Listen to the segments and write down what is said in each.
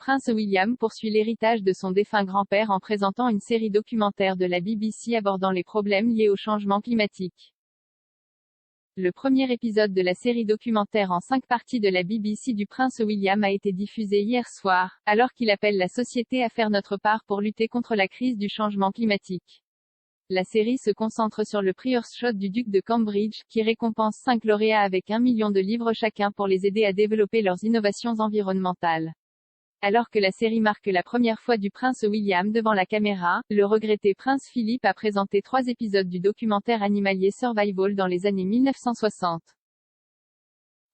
Prince William poursuit l'héritage de son défunt grand-père en présentant une série documentaire de la BBC abordant les problèmes liés au changement climatique. Le premier épisode de la série documentaire en 5 parties de la BBC du Prince William a été diffusé hier soir, alors qu'il appelle la société à faire notre part pour lutter contre la crise du changement climatique. La série se concentre sur le Prix Earthshot du duc de Cambridge, qui récompense 5 lauréats avec 1 million de livres chacun pour les aider à développer leurs innovations environnementales. Alors que la série marque la première fois du prince William devant la caméra, le regretté prince Philippe a présenté 3 épisodes du documentaire animalier Survival dans les années 1960.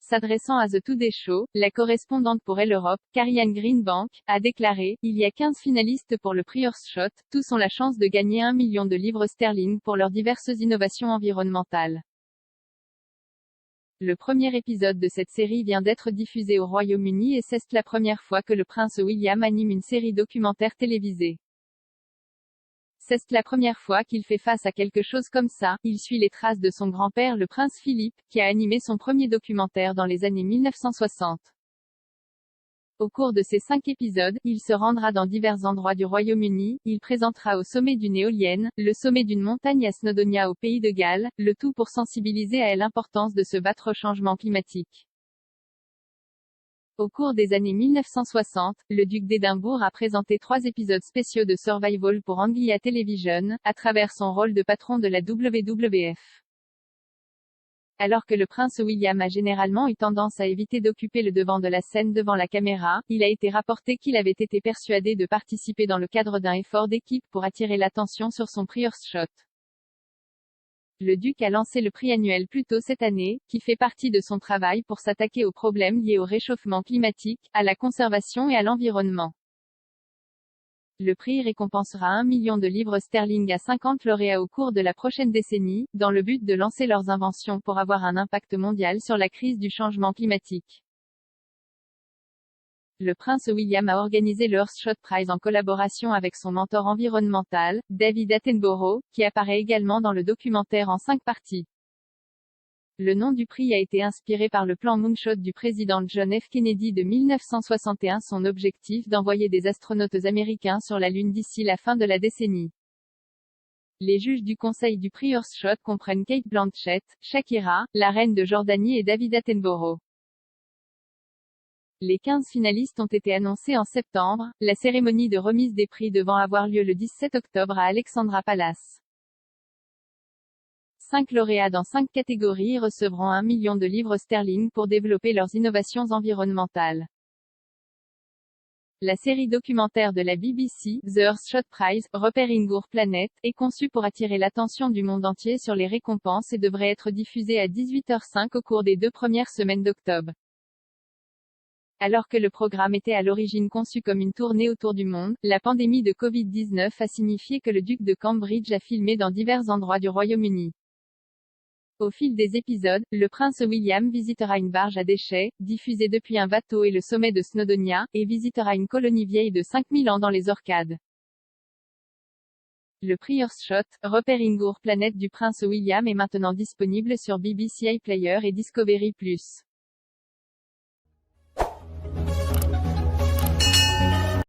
S'adressant à The Today Show, la correspondante pour Elle Europe, Karianne Greenbank, a déclaré « Il y a 15 finalistes pour le prix Earthshot, tous ont la chance de gagner 1 million de livres sterling pour leurs diverses innovations environnementales. » Le premier épisode de cette série vient d'être diffusé au Royaume-Uni et c'est la première fois que le prince William anime une série documentaire télévisée. C'est la première fois qu'il fait face à quelque chose comme ça. Il suit les traces de son grand-père le prince Philippe, qui a animé son premier documentaire dans les années 1960. Au cours de ces 5 épisodes, il se rendra dans divers endroits du Royaume-Uni, il présentera au sommet d'une éolienne, le sommet d'une montagne à Snowdonia au pays de Galles, le tout pour sensibiliser à l'importance de se battre au changement climatique. Au cours des années 1960, le duc d'Édimbourg a présenté 3 épisodes spéciaux de Survival pour Anglia Television, à travers son rôle de patron de la WWF. Alors que le prince William a généralement eu tendance à éviter d'occuper le devant de la scène devant la caméra, il a été rapporté qu'il avait été persuadé de participer dans le cadre d'un effort d'équipe pour attirer l'attention sur son prix Earthshot. Le duc a lancé le prix annuel plus tôt cette année, qui fait partie de son travail pour s'attaquer aux problèmes liés au réchauffement climatique, à la conservation et à l'environnement. Le prix récompensera 1 million de livres sterling à 50 lauréats au cours de la prochaine décennie, dans le but de lancer leurs inventions pour avoir un impact mondial sur la crise du changement climatique. Le prince William a organisé le Earthshot Prize en collaboration avec son mentor environnemental, David Attenborough, qui apparaît également dans le documentaire en 5 parties. Le nom du prix a été inspiré par le plan Moonshot du président John F. Kennedy de 1961, son objectif d'envoyer des astronautes américains sur la Lune d'ici la fin de la décennie. Les juges du conseil du prix Earthshot comprennent Cate Blanchett, Shakira, la reine de Jordanie et David Attenborough. Les 15 finalistes ont été annoncés en septembre, la cérémonie de remise des prix devant avoir lieu le 17 octobre à Alexandra Palace. 5 lauréats dans 5 catégories recevront 1 million de livres sterling pour développer leurs innovations environnementales. La série documentaire de la BBC, The Earthshot Prize, Repairing Our Planet, est conçue pour attirer l'attention du monde entier sur les récompenses et devrait être diffusée à 18h05 au cours des 2 premières semaines d'octobre. Alors que le programme était à l'origine conçu comme une tournée autour du monde, la pandémie de Covid-19 a signifié que le duc de Cambridge a filmé dans divers endroits du Royaume-Uni. Au fil des épisodes, le prince William visitera une barge à déchets, diffusée depuis un bateau et le sommet de Snowdonia, et visitera une colonie vieille de 5000 ans dans les Orcades. Le prix Earthshot, Repairing Our Planet du prince William est maintenant disponible sur BBC iPlayer et Discovery+.